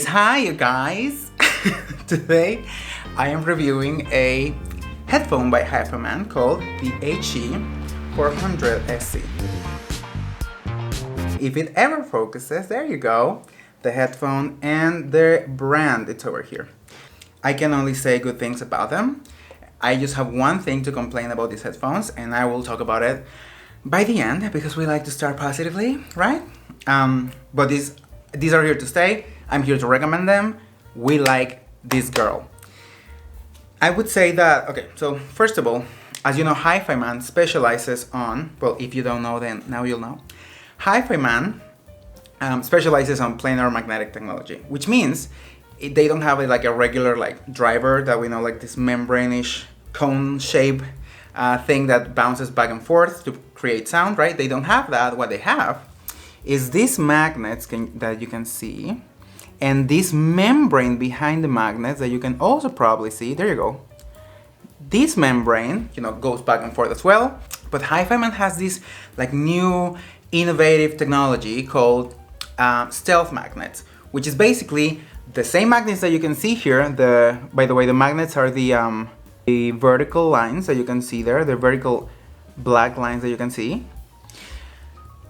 Hi you guys! Today I am reviewing a headphone by Hifiman called the HE400SE. If it ever focuses, there you go, the headphone and the brand, it's over here. I can only say good things about them. I just have one thing to complain about these headphones, and I will talk about it by the end because we like to start positively, right? But these are here to stay. I'm here to recommend them. We like this girl. I would say that, okay, so first of all, as you know, Hifiman specializes on, well, if you don't know, then now you'll know. Hifiman specializes on planar magnetic technology, which means they don't have like a regular like driver that we know, like this membrane-ish cone shape thing that bounces back and forth to create sound, right? They don't have that. What they have is these magnets that you can see, and this membrane behind the magnets that you can also probably see. There you go. This membrane, goes back and forth as well. But Hifiman has this like new innovative technology called stealth magnets, which is basically the same magnets that you can see here. By the way, the magnets are the vertical lines that you can see there, the vertical black lines that you can see.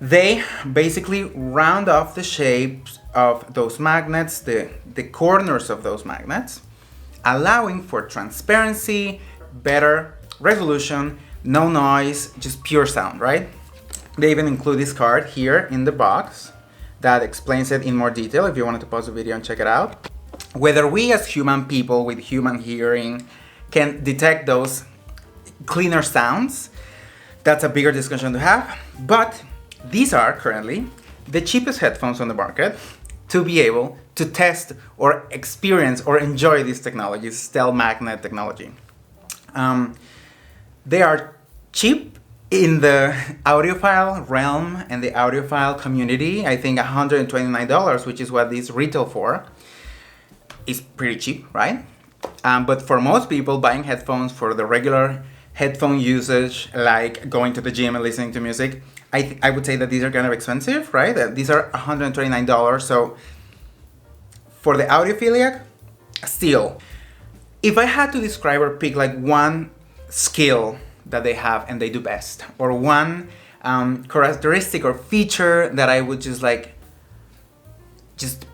They basically round off the shapes of those magnets, the corners of those magnets, allowing for transparency, better resolution, no noise, just pure sound, right? They even include this card here in the box that explains it in more detail if you wanted to pause the video and check it out. Whether we as human people with human hearing can detect those cleaner sounds, that's a bigger discussion to have, but these are currently the cheapest headphones on the market to be able to test or experience or enjoy these technologies, stealth magnet technology. They are cheap in the audiophile realm and the audiophile community. I think $129, which is what these retail for, is pretty cheap, right? But for most people, buying headphones for the regular headphone usage, like going to the gym and listening to music, I would say that these are kind of expensive, right? These are $129, so for the audiophiliac, still. If I had to describe or pick like one skill that they have and they do best, or one characteristic or feature that I would just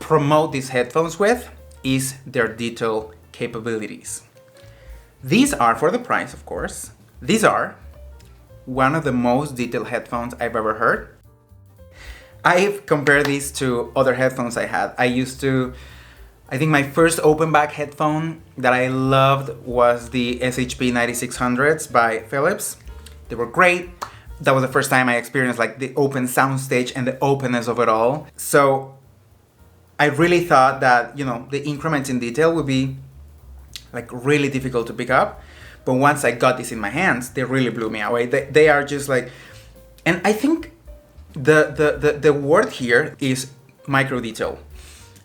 promote these headphones with, is their detail capabilities. These are, for the price of course, these are one of the most detailed headphones I've ever heard. I've compared these to other headphones I had. I think my first open back headphone that I loved was the SHP 9600s by Philips. They were great. That was the first time I experienced like the open Soundstage and the openness of it all. So I really thought that, the increments in detail would be like really difficult to pick up. But once I got this in my hands, they really blew me away. They are just like, and I think the word here is micro detail.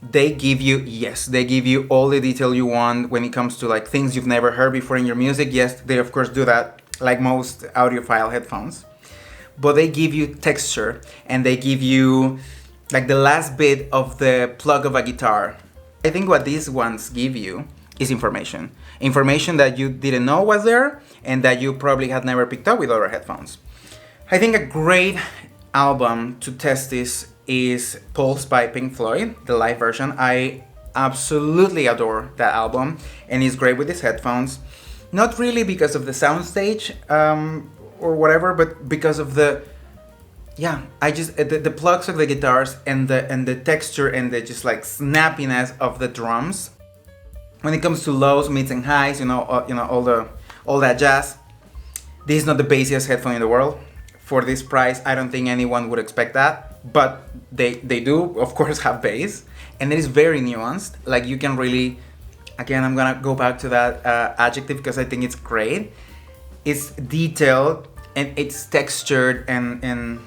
They give you all the detail you want when it comes to like things you've never heard before in your music. Yes, they of course do that like most audiophile headphones. But they give you texture, and they give you like the last bit of the plug of a guitar. I think what these ones give you is information that you didn't know was there and that you probably had never picked up with other headphones. I think a great album to test this is Pulse by Pink Floyd, the live version. I absolutely adore that album, and it's great with these headphones. Not really because of the soundstage or whatever, but because of the plugs of the guitars and the texture and the just like snappiness of the drums. When it comes to lows, mids, and highs, all that jazz, this is not the bassiest headphone in the world. For this price, I don't think anyone would expect that, but they do, of course, have bass, and it is very nuanced. Like you can really, again, I'm gonna go back to that adjective because I think it's great. It's detailed and it's textured, and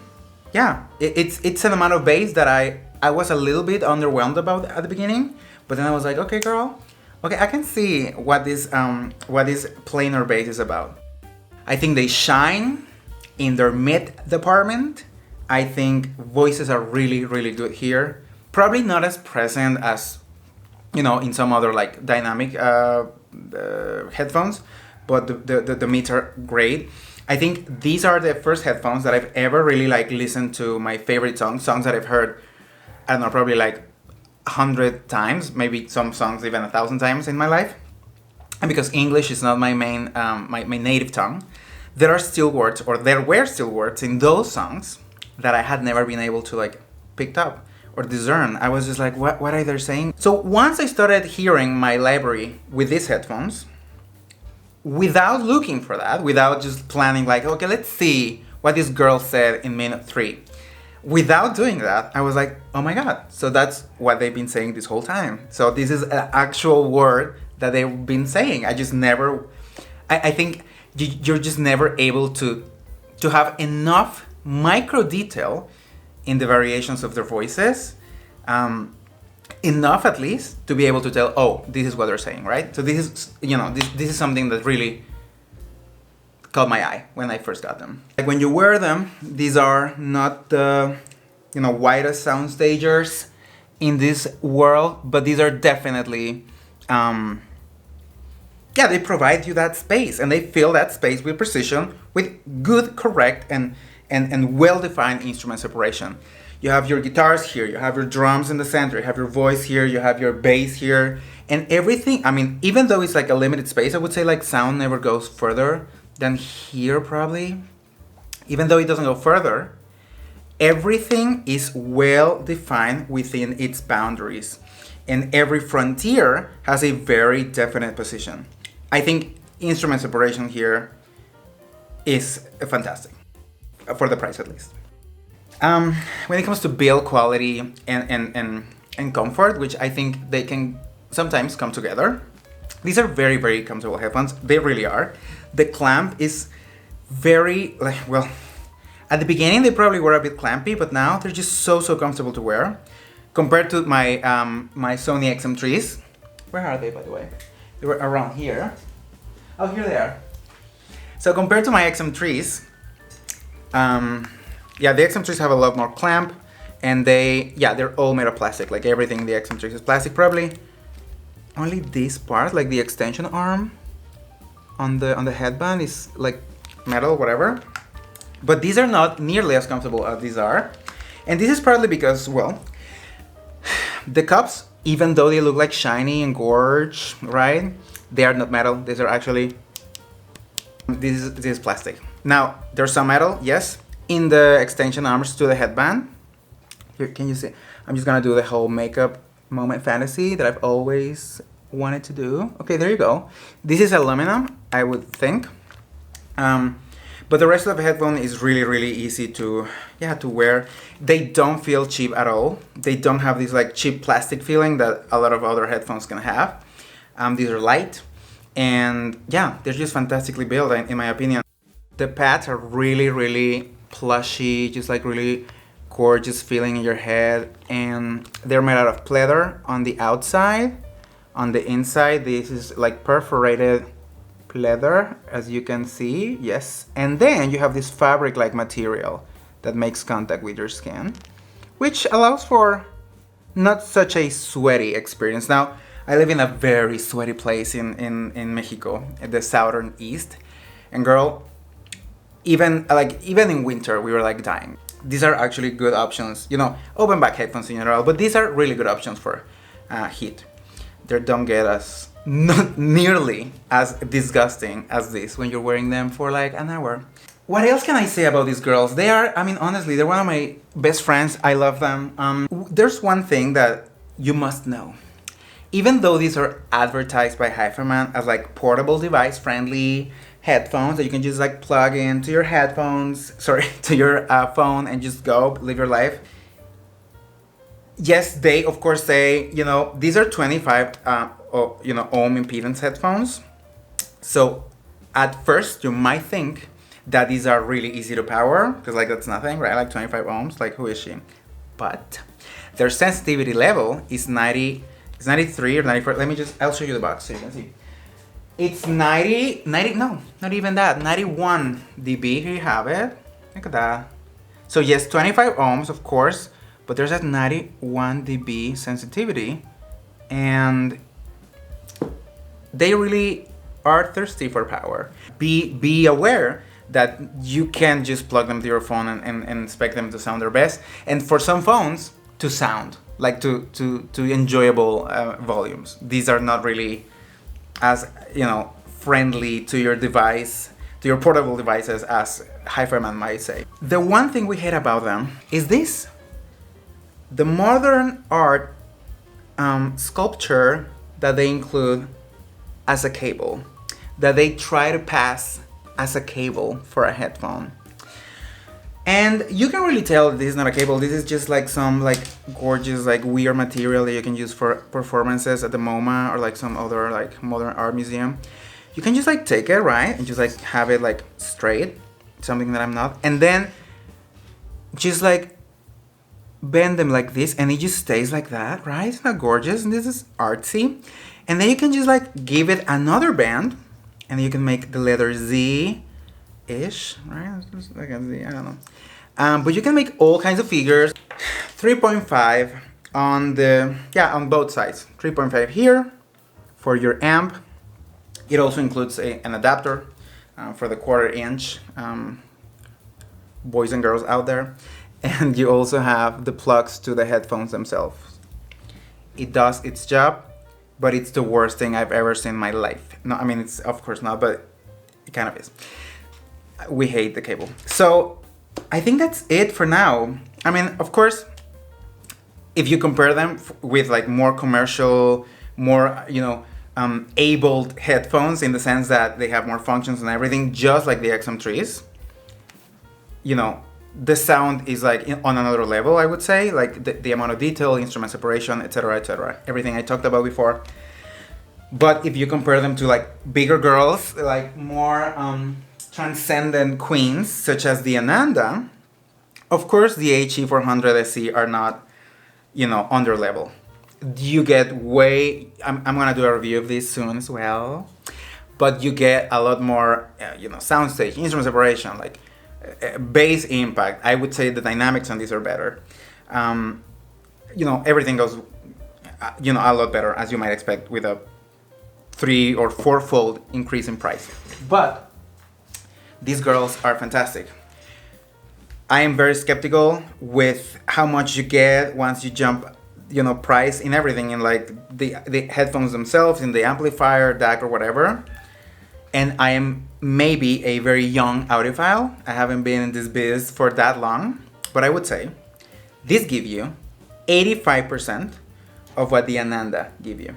it's an amount of bass that I was a little bit underwhelmed about at the beginning, but then I was like, okay, girl. Okay, I can see what this planar bass is about. I think they shine in their mid department. I think voices are really, really good here. Probably not as present as you know, in some other like dynamic headphones, but the mids are great. I think these are the first headphones that I've ever really like listened to my favorite songs that I've heard, I don't know, probably like 100 times, maybe some songs even 1,000 times in my life. And because English is not my main, my native tongue, there were still words in those songs that I had never been able to like pick up or discern. I was just like, what are they saying? So once I started hearing my library with these headphones, without looking for that, without just planning like, okay, let's see what this girl said in minute 3. Without doing that, I was like, oh my God, so that's what they've been saying this whole time. So this is an actual word that they've been saying. I just never, I think you're just never able to have enough micro detail in the variations of their voices, enough at least to be able to tell, oh, this is what they're saying, right? So this is, you know, this is something that really caught my eye when I first got them. Like when you wear them, these are not the, you know, widest soundstagers in this world, but these are definitely, yeah, they provide you that space, and they fill that space with precision, with good, correct, and well-defined instrument separation. You have your guitars here, you have your drums in the center, you have your voice here, you have your bass here, and everything. I mean, even though it's like a limited space, I would say like sound never goes further than here probably. Even though it doesn't go further, everything is well defined within its boundaries, and every frontier has a very definite position. I think instrument separation here is fantastic, for the price at least. When it comes to build quality and comfort, which I think they can sometimes come together, these are very, very comfortable headphones. They really are. The clamp is very, like, well, at the beginning they probably were a bit clampy, but now they're just so comfortable to wear. Compared to my my Sony XM3s. Where are they, by the way? They were around here. Oh, here they are. So compared to my XM3s, yeah, the XM3s have a lot more clamp, and they're all made of plastic. Like everything in the XM3s is plastic. Probably only this part, like the extension arm on the headband, is like metal, whatever. But these are not nearly as comfortable as these are, and this is partly because, well, the cups, even though they look like shiny and gorge, right? They are not metal. These are actually, this is plastic. Now, there's some metal, yes, in the extension arms to the headband. Here, can you see? I'm just gonna do the whole makeup moment fantasy that I've always wanted to do. Okay, there you go. This is aluminum, I would think. But the rest of the headphone is really, really easy to wear. They don't feel cheap at all. They don't have this like cheap plastic feeling that a lot of other headphones can have. These are light, and yeah, they're just fantastically built in my opinion. The pads are really, really plushy, just like really gorgeous feeling in your head, and they're made out of pleather on the outside. On the inside, this is like perforated leather, as you can see, yes, and then you have this fabric-like material that makes contact with your skin, which allows for not such a sweaty experience. Now, I live in a very sweaty place in Mexico, at the southern east, and girl, even in winter, we were like dying. These are actually good options, you know, open back headphones in general, but these are really good options for heat. They don't get us not nearly as disgusting as this when you're wearing them for like an hour. What else can I say about these girls? They are, I mean, honestly, they're one of my best friends. I love them. There's one thing that you must know. Even though these are advertised by Hifiman as like portable device friendly headphones that you can just like plug into your to your phone and just go live your life. Yes, they of course say, you know, these are 25 ohm impedance headphones. So at first you might think that these are really easy to power, because like that's nothing, right? Like 25 ohms, like who is she? But their sensitivity level is 93 or 94. I'll show you the box so you can see. It's 90, no, not even that, 91 dB, here you have it. Look at that. So yes, 25 ohms, of course, but there's a 91 dB sensitivity and they really are thirsty for power. Be aware that you can't just plug them to your phone and expect them to sound their best. And for some phones, to sound like to enjoyable volumes. These are not really as, you know, friendly to your device, to your portable devices, as Hifiman might say. The one thing we hate about them is this: the modern art sculpture that they include as a cable, that they try to pass as a cable for a headphone. And you can really tell this is not a cable. This is just like some like gorgeous like weird material that you can use for performances at the MoMA or like some other like modern art museum. You can just like take it, right, and just like have it like straight, something that I'm not, and then just like bend them like this, and it just stays like that, right? Isn't that gorgeous? And this is artsy. And then you can just like give it another bend, and you can make the letter Z-ish, right? Like a Z, I don't know. But you can make all kinds of figures. 3.5 on the, on both sides. 3.5 here for your amp. It also includes an adapter for the 1/4 inch boys and girls out there. And you also have the plugs to the headphones themselves. It does its job, but it's the worst thing I've ever seen in my life. No, I mean, it's of course not, but it kind of is. We hate the cable. So I think that's it for now. I mean, of course, if you compare them with like more commercial, more, you know, abled headphones, in the sense that they have more functions and everything, just like the XM3s, you know, the sound is like on another level, I would say, like the amount of detail, instrument separation, etc., everything I talked about before. But if you compare them to like bigger girls, like more transcendent queens, such as the Ananda, of course the HE400SE are not, you know, on their level. You get way, I'm gonna do a review of this soon as well, but you get a lot more, you know, soundstage, instrument separation, like bass impact. I would say the dynamics on these are better. You know, everything goes, you know, a lot better, as you might expect, with a 3 or 4-fold increase in price. But these girls are fantastic. I am very skeptical with how much you get once you jump, you know, price in everything, in like the headphones themselves, in the amplifier, DAC, or whatever. And I am maybe a very young audiophile. I haven't been in this biz for that long, but I would say these give you 85% of what the Ananda give you.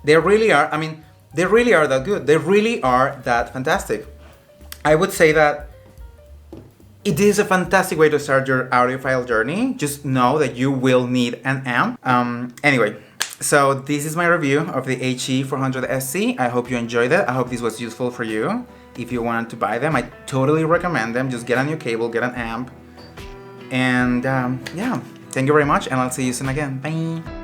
They really are, I mean, they really are that good. They really are that fantastic. I would say that it is a fantastic way to start your audiophile journey. Just know that you will need an amp. Anyway, so this is my review of the HE400SE. I hope you enjoyed it. I hope this was useful for you. If you wanted to buy them, I totally recommend them. Just get a new cable, get an amp. And yeah, thank you very much, and I'll see you soon again. Bye.